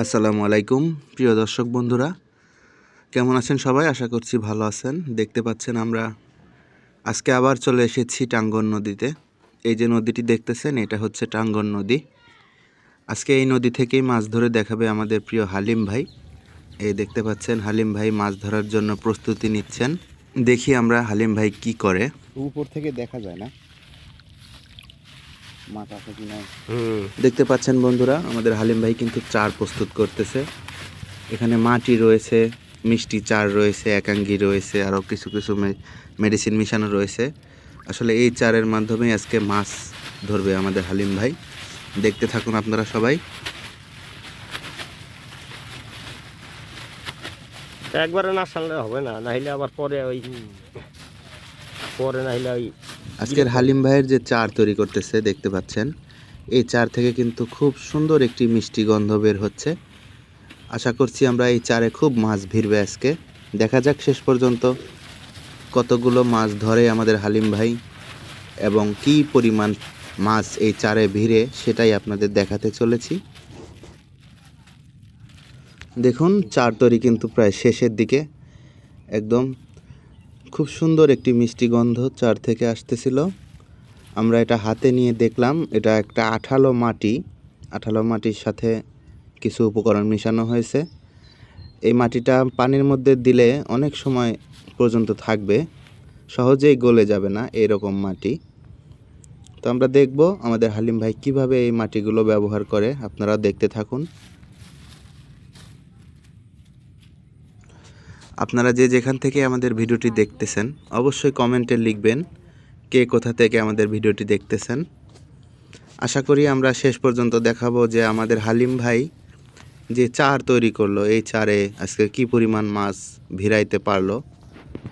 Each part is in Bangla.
আসসালামু আলাইকুম প্রিয় দর্শক বন্ধুরা, কেমন আছেন সবাই? আশা করছি ভালো আছেন। দেখতে পাচ্ছেন আমরা আজকে আবার চলে এসেছি টাঙ্গন নদীতে। এই যে নদীটি দেখতেছেন, এটা হচ্ছে টাঙ্গন নদী। আজকে এই নদী থেকেই মাছ ধরে দেখাবে আমাদের প্রিয় হালিম ভাই। এই দেখতে পাচ্ছেন হালিম ভাই মাছ ধরার জন্য প্রস্তুতি নিচ্ছেন। দেখি আমরা হালিম ভাই কি করে। উপর থেকে দেখা যায় না মাছ আছে কি না। দেখতে পাচ্ছেন বন্ধুরা, আমাদের হালিম ভাই কিন্তু চার প্রস্তুত করতেছে। এখানে মাটি রয়েছে, মিষ্টি চার রয়েছে, একাঙ্গি রয়েছে, আরও কিছু কিছু মেডিসিন মিশানো রয়েছে। আসলে এই চারের মাধ্যমেই আজকে মাছ ধরবে আমাদের হালিম ভাই। দেখতে থাকুন আপনারা সবাই। একবারে না সারলে হবে না, নাহলে আবার পরে নাহলে ওই আজকের হালিম ভাইয়ের যে চার তৈরি করতেছে দেখতে পাচ্ছেন, এই চার থেকে কিন্তু খুব সুন্দর একটি মিষ্টি গন্ধ বের হচ্ছে। আশা করছি আমরা এই চারে খুব মাছ ভিড়বে আজকে। দেখা যাক শেষ পর্যন্ত কতগুলো মাছ ধরে আমাদের হালিম ভাই এবং কী পরিমাণ মাছ এই চারে ভিড়ে, সেটাই আপনাদের দেখাতে চলেছি। দেখুন, চার তরি কিন্তু প্রায় শেষের দিকে। একদম খুব সুন্দর একটি মিষ্টি গন্ধ চার থেকে আসতেছিল। আমরা এটা হাতে নিয়ে দেখলাম, এটা একটা আঠালো মাটি। আঠালো মাটির সাথে কিছু উপকরণ মিশানো হয়েছে। এই মাটিটা পানির মধ্যে দিলে অনেক সময় পর্যন্ত থাকবে, সহজেই গলে যাবে না এরকম মাটি। তো আমরা দেখব আমাদের হালিম ভাই কিভাবে এই মাটিগুলো ব্যবহার করে। আপনারা দেখতে থাকুন। আপনারা যে যেখান থেকে আমাদের ভিডিওটি দেখতেছেন অবশ্যই কমেন্টে লিখবেন কে কোথা থেকে আমাদের ভিডিওটি দেখতেছেন। আশা করি আমরা শেষ পর্যন্ত দেখাবো যে আমাদের হালিম ভাই যে চার তৈরি করলো, এই চারে আজকে কি পরিমাণ মাছ ভিড়াইতে পারলো,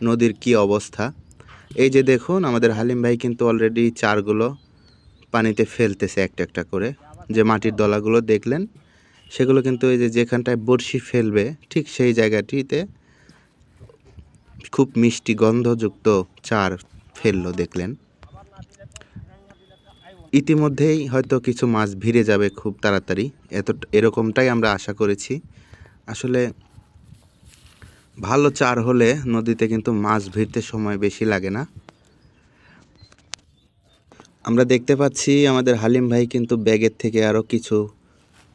নদীর কি অবস্থা। এই যে দেখুন, আমাদের হালিম ভাই কিন্তু অলরেডি চারগুলো পানিতে ফেলতেছে একটা একটা করে। যে মাটির দলাগুলো দেখলেন, সেগুলো কিন্তু এই যে যেখানটায় বড়শি ফেলবে ঠিক সেই জায়গাটিতে খুব মিষ্টি গন্ধযুক্ত চার ফেললো দেখলেন। ইতিমধ্যেই হয়তো কিছু মাছ ভিড়ে যাবে খুব তাড়াতাড়ি, এরকমটাই আমরা আশা করেছি। আসলে ভালো চার হলে নদীতে কিন্তু মাছ ভিড়তে সময় বেশি লাগে না। আমরা দেখতে পাচ্ছি আমাদের হালিম ভাই কিন্তু ব্যাগের থেকে আরও কিছু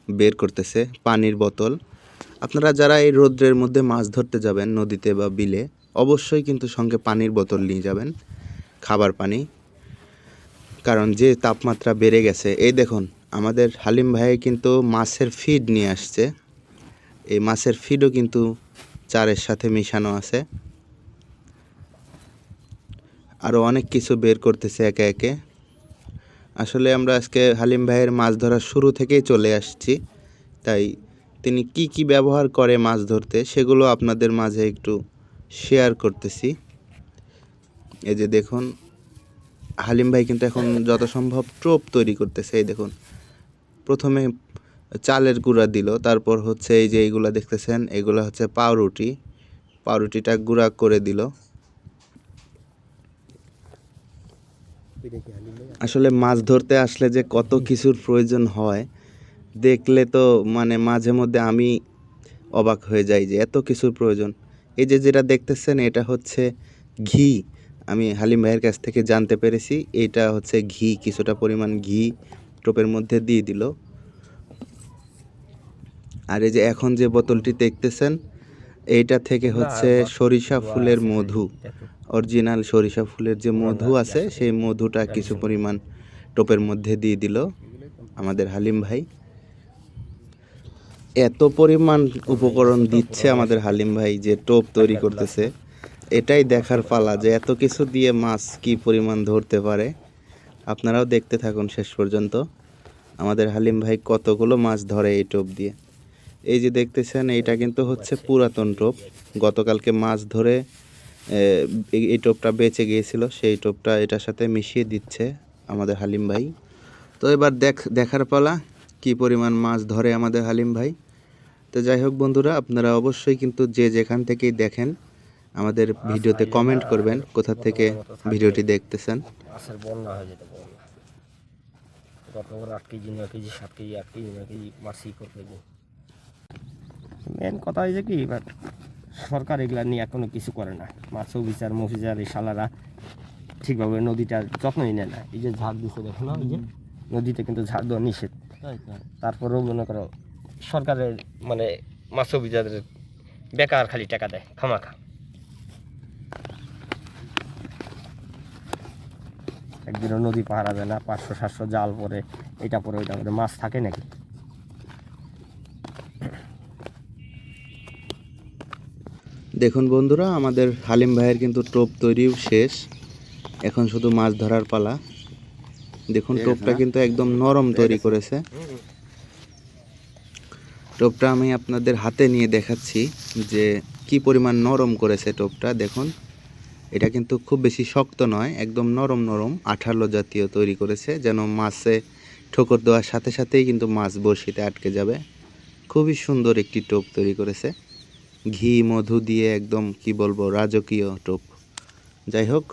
বের করতেছে, পানির বোতল। আপনারা যারা এই রৌদ্রের মধ্যে মাছ ধরতে যাবেন নদীতে বা বিলে, অবশ্যই কিন্তু সঙ্গে পানির বোতল নিয়ে যাবেন, খাবার পানি। কারণ যে তাপমাত্রা বেড়ে গেছে। এই দেখুন, আমাদের হালিম ভাই কিন্তু মাছের ফিড নিয়ে আসছে। এই মাছের ফিডও কিন্তু চারের সাথে মিশানো আছে। আরও অনেক কিছু বের করতেছে একে একে। আসলে আমরা আজকে হালিম ভাইয়ের মাছ ধরার শুরু থেকেই চলে আসছি, তাই তিনি কি কি ব্যবহার করে মাছ ধরতে সেগুলো আপনাদের মাঝে একটু শেয়ার করতেছি। এই যে দেখুন, হালিম ভাই কিন্তু এখন যত সম্ভব টোপ তৈরি করতেছে। এই দেখুন, প্রথমে চালের গুঁড়া দিল, তারপর হচ্ছে এই যে এইগুলা দেখতেছেন, এগুলো হচ্ছে পাউরুটিটা গুঁড়া করে দিল। আসলে মাছ ধরতে আসলে যে কত কিছুর প্রয়োজন হয় দেখলে তো মানে মাঝে মধ্যে আমি অবাক হয়ে যাই যে এত কিছুর প্রয়োজন। এই যে যেটা দেখতেছেন, এটা হচ্ছে ঘি। আমি হালিম ভাইয়ের কাছ থেকে জানতে পেরেছি এটা হচ্ছে ঘি, কিছুটা পরিমাণ ঘি টোপের মধ্যে দিয়ে দিল। আর এই যে এখন যে বোতলটি দেখতেছেন, এইটা থেকে হচ্ছে সরিষা ফুলের মধু, অরিজিনাল সরিষা ফুলের যে মধু আছে সেই মধুটা কিছু পরিমাণ টোপের মধ্যে দিয়ে দিল আমাদের হালিম ভাই। এত পরিমাণ উপকরণ দিচ্ছে আমাদের হালিম ভাই যে টোপ তৈরি করতেছে, এটাই দেখার পালা যে এত কিছু দিয়ে মাছ কি পরিমাণ ধরতে পারে। আপনারাও দেখতে থাকুন শেষ পর্যন্ত আমাদের হালিম ভাই কতগুলো মাছ ধরে এই টোপ দিয়ে। এই যে দেখতেছেন, এইটা কিন্তু হচ্ছে পুরাতন টোপ। গতকালকে মাছ ধরে এই টোপটা বেঁচে গিয়েছিল, সেই টোপটা এটার সাথে মিশিয়ে দিচ্ছে আমাদের হালিম ভাই। তো এবার দেখার পালা কি পরিমাণ মাছ ধরে আমাদের হালিম ভাই। তো যাই হোক বন্ধুরা, আপনারা অবশ্যই কিন্তু যে যেখান থেকেই দেখেন আমাদের ভিডিওতে কমেন্ট করবেন কোথা থেকে ভিডিওটি দেখতেছেন। মাছের বন্যা হয়ে যেতে পারে। গত 8 KG 9 KG 7 KG 8 KG 9 KG মাছই করবে। মেন কথা হয়েছে কি এবার সরকার এগুলা নিয়ে কোনো কিছু করে না। মাছ অফিসার মফিসার এই শালারা ঠিকভাবে নদীটার যত্নই নেয় না। এই যে ঝাড় দিচ্ছে দেখো না, এই যে নদীতে কিন্তু ঝাড় দেওয়া নিষেধ। তারপরেও মনে করো সরকারের মানে মাছ অফিসারের বেকার খালি টাকা দেয় খামাখা। একদিনও নদী পাহারা দেয় না, 500-700 জাল পরে এটা পরে ওইটা করে, মাছ থাকে নাকি? দেখুন বন্ধুরা, আমাদের হালিম ভাইয়ের কিন্তু টোপ তৈরিও শেষ, এখন শুধু মাছ ধরার পালা। দেখুন টোপটা কিন্তু একদম নরম তৈরি করেছে। টোপটা আমি আপনাদের হাতে নিয়ে দেখাচ্ছি যে কি পরিমাণ নরম করেছে টোপটা। দেখুন এটা কিন্তু খুব বেশি শক্ত নয়, একদম নরম নরম আঠালো জাতীয় তৈরি করেছে, যেন মাছে ঠোকর দেওয়ার সাথে সাথেই কিন্তু মাছ বড়শিতে আটকে যাবে। খুবই সুন্দর একটি টোপ তৈরি করেছে, ঘি মধু দিয়ে একদম কি বলবো রাজকীয় টোপ। যাই হোক,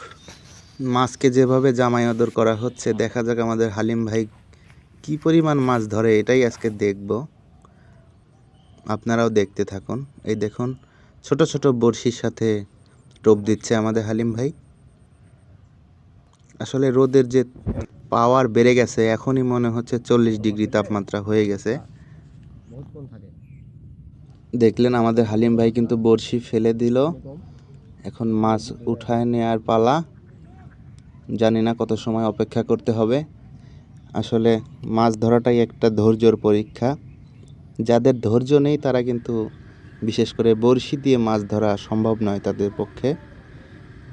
মাছকে যেভাবে জামাই আদর করা হচ্ছে, দেখা যাক আমাদের হালিম ভাই কি পরিমাণ মাছ ধরে, এটাই আজকে দেখব। আপনারাও দেখতে থাকুন। এই দেখুন ছোট ছোট বড়শির সাথে টোপ দিচ্ছে আমাদের হালিম ভাই। আসলে রোদের যে পাওয়ার বেড়ে গেছে, এখনই মনে হচ্ছে 40 ডিগ্রি তাপমাত্রা হয়ে গেছে। দেখলেন আমাদের হালিম ভাই কিন্তু বড়শি ফেলে দিল, এখন মাছ উঠায় নেওয়ার পালা। জানি না কত সময় অপেক্ষা করতে হবে। আসলে মাছ ধরাটাই একটা ধৈর্যর পরীক্ষা। যাদের ধৈর্য নেই তারা কিন্তু বিশেষ করে বড়শি দিয়ে মাছ ধরা সম্ভব নয় তাদের পক্ষে।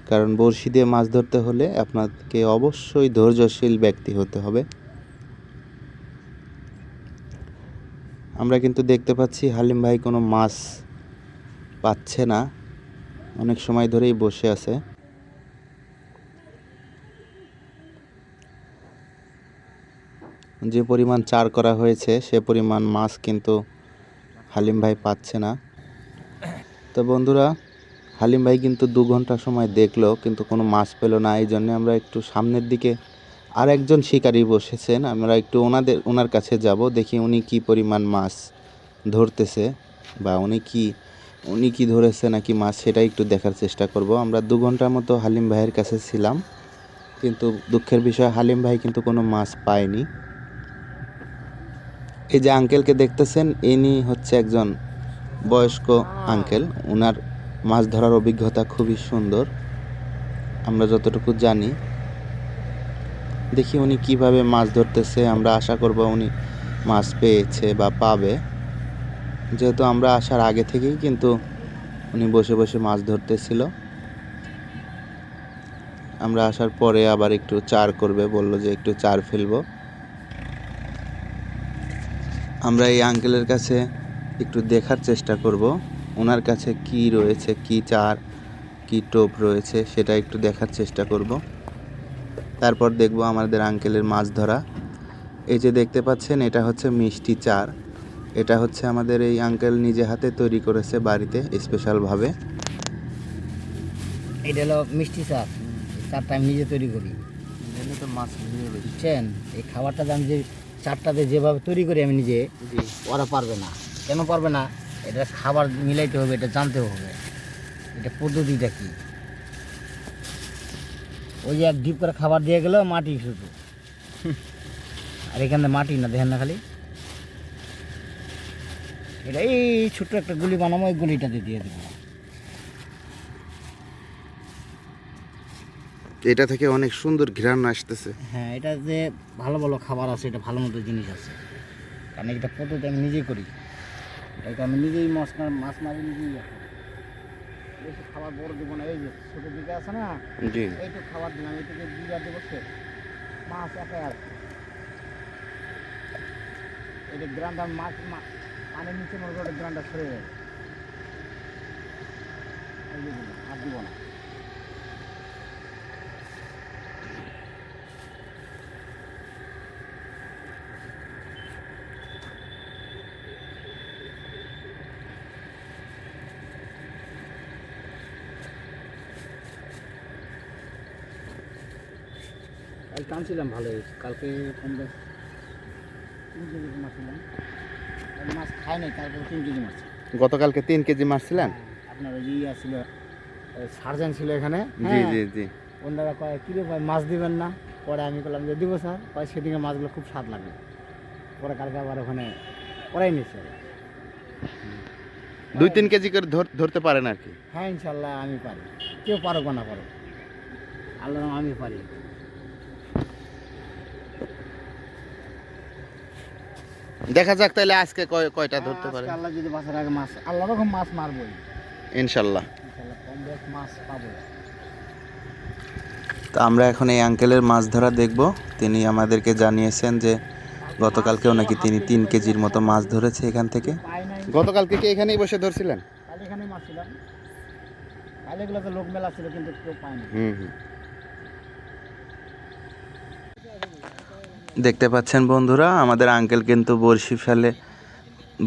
কারণ বড়শি দিয়ে মাছ ধরতে হলে আপনাকে অবশ্যই ধৈর্যশীল ব্যক্তি হতে হবে। আমরা কিন্তু দেখতে পাচ্ছি হালিম ভাই কোনো মাছ পাচ্ছে না, অনেক সময় ধরেই বসে আছে। যে পরিমাণ চার করা হয়েছে সে পরিমাণ মাছ কিন্তু হালিম ভাই পাচ্ছে না। তো বন্ধুরা, হালিম ভাই কিন্তু 2 ঘন্টা সময় দেখলো কিন্তু কোনো মাছ পেল না। এই জন্য আমরা একটু সামনের দিকে আর একজন শিকারী বসেছেন, আমরা একটু ওনার কাছে যাব, দেখি উনি কি পরিমাণ মাছ ধরতেছে, বা উনি কি ধরেছে নাকি মাছ, সেটা একটু দেখার চেষ্টা করব। আমরা 2 ঘন্টার মতো হালিম ভাইয়ের কাছে ছিলাম, কিন্তু দুঃখের বিষয় হালিম ভাই কিন্তু কোনো মাছ পায়নি। এই যে আঙ্কেলকে দেখতেছেন, ইনি হচ্ছে একজন বয়স্ক আঙ্কেল। ওনার মাছ ধরার অভিজ্ঞতা খুবই সুন্দর, আমরা যতটুকু জানি। দেখি উনি কিভাবে মাছ ধরতেছে, আমরা আশা করব উনি মাছ পেয়েছে বা পাবে, যেহেতু আমরা আসার আগে থেকেই কিন্তু উনি বসে বসে মাছ ধরতেছিল। আমরা আসার পরে আবার একটু চার করবে বলল, যে একটু চার ফেলবো। আমরা এই আঙ্কেলের কাছে একটু দেখার চেষ্টা করব ওনার কাছে কি রয়েছে, কি চার কি টোপ রয়েছে সেটা একটু দেখার চেষ্টা করব। তারপর দেখব আমাদের আঙ্কেলের মাছ ধরা। এই যে দেখতে পাচ্ছেন, এটা হচ্ছে মিষ্টি চার। এটা হচ্ছে আমাদের এই আঙ্কেল নিজে হাতে তৈরি করেছে বাড়িতে স্পেশালভাবে। এটা হলো মিষ্টি চার, চারটা আমি নিজে তৈরি করি। তো মাছ বুঝছেন, এই খাবারটা আমি যে চারটাতে যেভাবে তৈরি করি আমি নিজে, ওরা পারবে না। কেন পারবে না? এটা খাবার মিলাইতে হবে, এটা জানতে হবে এটা পদ্ধতিটা কি। ওই যে এক ডিপ করে খাবার দিয়ে গেল মাটি শুধু, আর এখানে মাটি না, দেখেন না খালি এটা এই ছোট্ট একটা গুলি বানাবো, ওই গুলিটাতে দিয়ে দেবো। এটা থেকে অনেক সুন্দর ঘ্রাণ আসতেছে। হ্যাঁ, এটা যে ভালো ভালো খাবার আছে, এটা ভালো মতো জিনিস আছে, কারণ এটা পদ্ধতি আমি নিজেই করি। এটাকে আমি নিজেই মাছ মারি নিজেই রাখি। বেশি খাবার বড় দেবো না, এই যে ছোটো দিকে আছে না, জি, এইটুকু খাবার দিলাম, এইটুকু দুইবার দেবো, সে মাছ একাই আর কি। এটা গ্রানটা পানির নিচে মনে করে গ্রানটা সরে যাবে, এই যে দিলাম, আর দিব না। কাল টানছিলাম ভালোই, কালকে কম বেশ 3 কেজি মাছ ছিলাম। মাছ খাই নাই, তারপরে 3 কেজি মাছ। গতকালকে 3 কেজি মারছিলেন? আপনার ওই ইয়ে ছিল, সার্জেন্ট ছিল এখানে। জি জি জি। ওনারা কয় কী রে ভাই মাছ দিবেন না? পরে আমি বললাম যে দিব স্যার। কয় সেদিকে মাছগুলো খুব স্বাদ লাগবে। পরে কালকে আবার ওখানে করাই নিচ্ছে। 2-3 কেজি করে ধরতে পারেন আর কি। হ্যাঁ ইনশাল্লাহ আমি পারি, কেউ পারো বা না পারো, আল্লাহ আমি পারি। দেখা যাক তাহলে আজকে কয়টা ধরতে পারেন। আল্লাহ যদি বাঁচার আগে মাছ, আল্লাহ রকম মাছ মারবই ইনশাল্লাহ। ইনশাল্লাহ, কম বেশ মাছ পাবো। তো আমরা এখন এই আঙ্কেলের মাছ ধরা দেখব। তিনি আমাদেরকে জানিয়েছেন যে গতকালকেও নাকি তিনি 3 কেজির মতো মাছ ধরেছে এখান থেকে। পাই নাই, গতকালকে কি এখানেই বসে ধরছিলেন? কাল এখানেই মারছিলাম, কাল এগুলোতে লোক মেলা ছিল কিন্তু কেউ পায়নি। দেখতে পাচ্ছেন বন্ধুরা, আমাদের আঙ্কেল কিন্তু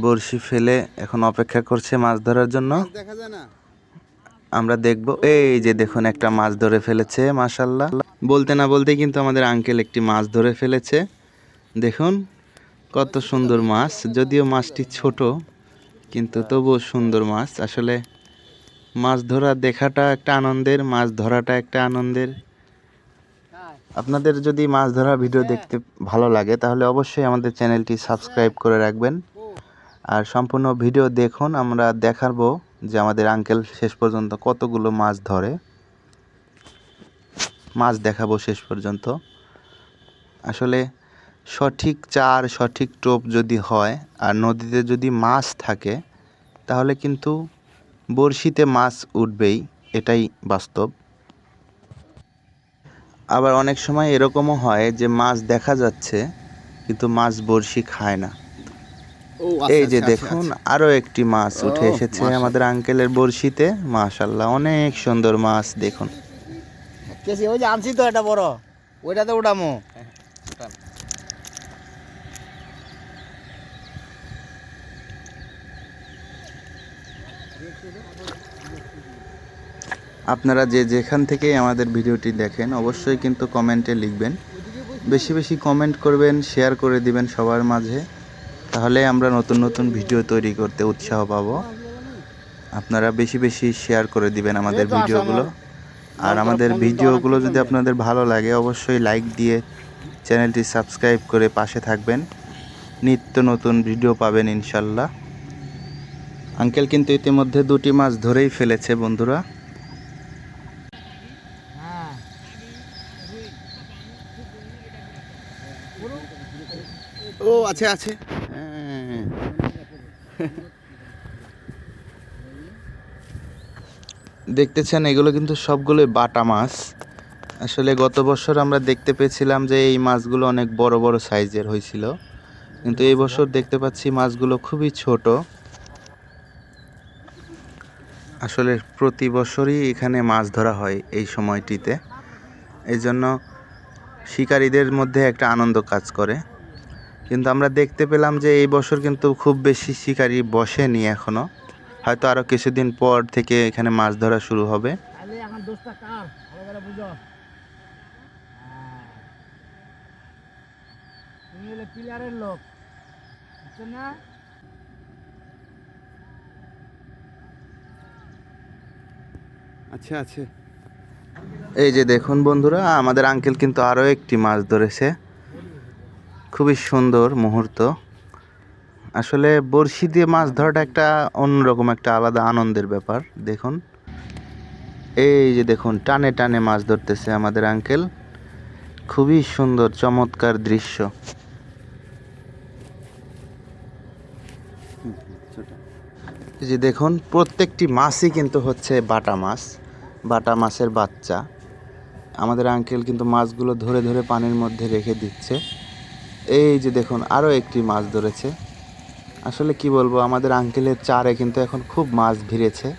বড়শি ফেলে এখন অপেক্ষা করছে মাছ ধরার জন্য। দেখা যায় না, আমরা দেখব। এই যে দেখুন একটা মাছ ধরে ফেলেছে, মাশাআল্লাহ। বলতে না বলতেই কিন্তু আমাদের আঙ্কেল একটি মাছ ধরে ফেলেছে। দেখুন কত সুন্দর মাছ, যদিও মাছটি ছোট কিন্তু তবুও সুন্দর মাছ। আসলে মাছ ধরা দেখাটা একটা আনন্দের, মাছ ধরাটা একটা আনন্দের। আপনাদের যদি মাছ ধরা ভিডিও দেখতে ভালো লাগে তাহলে অবশ্যই আমাদের চ্যানেলটি সাবস্ক্রাইব করে রাখবেন আর সম্পূর্ণ ভিডিও দেখুন। আমরা দেখাবো যে আমাদের আঙ্কেল শেষ পর্যন্ত কতগুলো মাছ ধরে, মাছ দেখাবো শেষ পর্যন্ত। আসলে সঠিক চার, সঠিক টোপ যদি হয় আর নদীতে যদি মাছ থাকে তাহলে কিন্তু বড়শিতে মাছ উঠবেই, এটাই বাস্তব। আবার অনেক সময় এরকমও হয় যে মাছ দেখা যাচ্ছে কিন্তু মাছ বড়শি খায় না। এই যে দেখুন আরো একটি মাছ উঠে এসেছে আমাদের আঙ্কেলের বড়শিতে, মাশাআল্লাহ অনেক সুন্দর মাছ। দেখুন কেসি ওই যে আনছি তো এটা বড়, ওইটাতে উঠামো। আপনারা যে যেখান থেকেই আমাদের ভিডিওটি দেখেন অবশ্যই কিন্তু কমেন্টে লিখবেন, বেশি বেশি কমেন্ট করবেন, শেয়ার করে দিবেন সবার মাঝে, তাহলে আমরা নতুন নতুন ভিডিও তৈরি করতে উৎসাহ পাবো। আপনারা বেশি বেশি শেয়ার করে দিবেন আমাদের ভিডিওগুলো। আর আমাদের ভিডিওগুলো যদি আপনাদের ভালো লাগে অবশ্যই লাইক দিয়ে চ্যানেলটি সাবস্ক্রাইব করে পাশে থাকবেন, নিত্য নতুন ভিডিও পাবেন ইনশাল্লাহ। আঙ্কেল কিন্তু ইতিমধ্যে 2টি মাছ ধরেই ফেলেছে বন্ধুরা। ও আছে আছে, হ্যাঁ। দেখতেছেন এগুলো কিন্তু সবগুলোই বাটা মাছ। আসলে গত বছর আমরা দেখতে পেয়েছিলাম যে এই মাছগুলো অনেক বড় বড় সাইজের হয়েছিল, কিন্তু এই বছর দেখতে পাচ্ছি মাছগুলো খুবই ছোট। আসলে প্রতি বছরই এখানে মাছ ধরা হয় এই সময়টিতে, এই জন্য শিকারীদের মধ্যে একটা আনন্দ কাজ করে। কিন্তু আমরা দেখতে পেলাম যে এই বছর কিন্তু খুব বেশি শিকারী বসেনি এখনো, হয়তো আরো কিছুদিন পর থেকে এখানে মাছ ধরা শুরু হবে। এখন দোষটা কার ভালো করে বুঝো, তুমি হলে পিলারের লোক, বুঝছো না? আচ্ছা আছে। এই যে দেখুন বন্ধুরা, আমাদের আঙ্কেল কিন্তু আরো একটি মাছ ধরেছে, খুবই সুন্দর মুহূর্ত। আসলে বড়শি দিয়ে মাছ ধরাটা একটা অন্যরকম একটা আলাদা আনন্দের ব্যাপার। দেখুন এই যে দেখুন টানে টানে মাছ ধরতেছে আমাদের আঙ্কেল, খুবই সুন্দর চমৎকার দৃশ্য। এই যে দেখুন প্রত্যেকটি মাছই কিন্তু হচ্ছে বাটা মাছ, বাটা মাছের বাচ্চা। আমাদের আঙ্কেল কিন্তু মাছগুলো ধরে ধরে পানির মধ্যে রেখে দিচ্ছে। এই যে দেখুন আরও একটি মাছ ধরেছে। আসলে কি বলবো, আমাদের আঙ্কেলের চারে কিন্তু এখন খুব মাছ ভিড়েছে।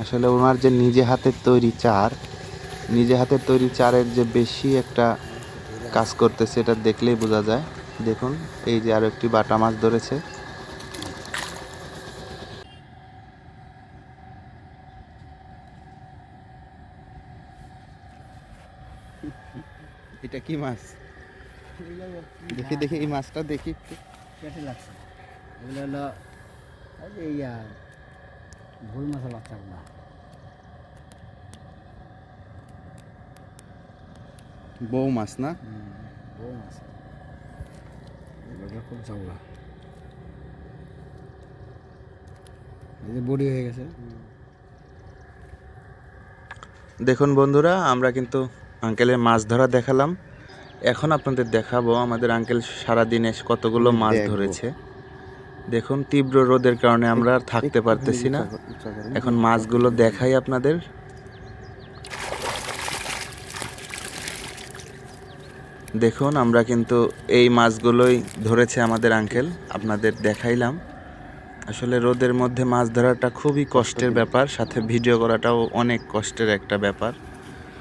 আসলে ওনার যে নিজে হাতের তৈরি চারের যে বেশি একটা কাজ করতেছে এটা দেখলেই বোঝা যায়। দেখুন এই যে আরো একটি বাটা মাছ ধরেছে। এটা কি মাছ? দেখি দেখি এই মাছটা দেখি একটু। কেটে লাগছে, এগুলো হলো এই যে ইয়া ভুল মাছের বাচ্চাগুলা বউ মাছ না? বউ মাছ এগুলো খুব চাওলা, এই যে বড়ি হয়ে গেছে। দেখুন বন্ধুরা, আমরা কিন্তু আঙ্কেলের মাছ ধরা দেখালাম। এখন আপনাদের দেখাবো আমাদের আঙ্কেল সারাদিনে কতগুলো মাছ ধরেছে। দেখুন, তীব্র রোদের কারণে আমরা আর থাকতে পারতেছি না। এখন মাছগুলো দেখাই আপনাদের। দেখুন, আমরা কিন্তু এই মাছগুলোই ধরেছে আমাদের আঙ্কেল, আপনাদের দেখাইলাম। আসলে রোদের মধ্যে মাছ ধরাটা খুবই কষ্টের ব্যাপার, সাথে ভিডিও করাটাও অনেক কষ্টের একটা ব্যাপার।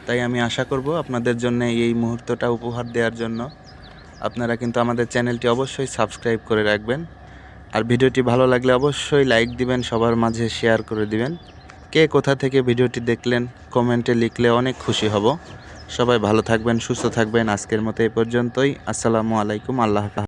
তাই আমি আশা করব আপনাদের জন্য এই মুহূর্তটা উপহার দেওয়ার জন্য আপনারা কিন্তু আমাদের চ্যানেলটি অবশ্যই সাবস্ক্রাইব করে রাখবেন। আর ভিডিওটি ভালো লাগলে অবশ্যই লাইক দিবেন, সবার মাঝে শেয়ার করে দিবেন। কে কোথা থেকে ভিডিওটি দেখলেন কমেন্টে লিখলে অনেক খুশি হব। সবাই ভালো থাকবেন, সুস্থ থাকবেন। আজকের মতো এই পর্যন্তই। আসসালামু আলাইকুম। আল্লাহ হাফেজ।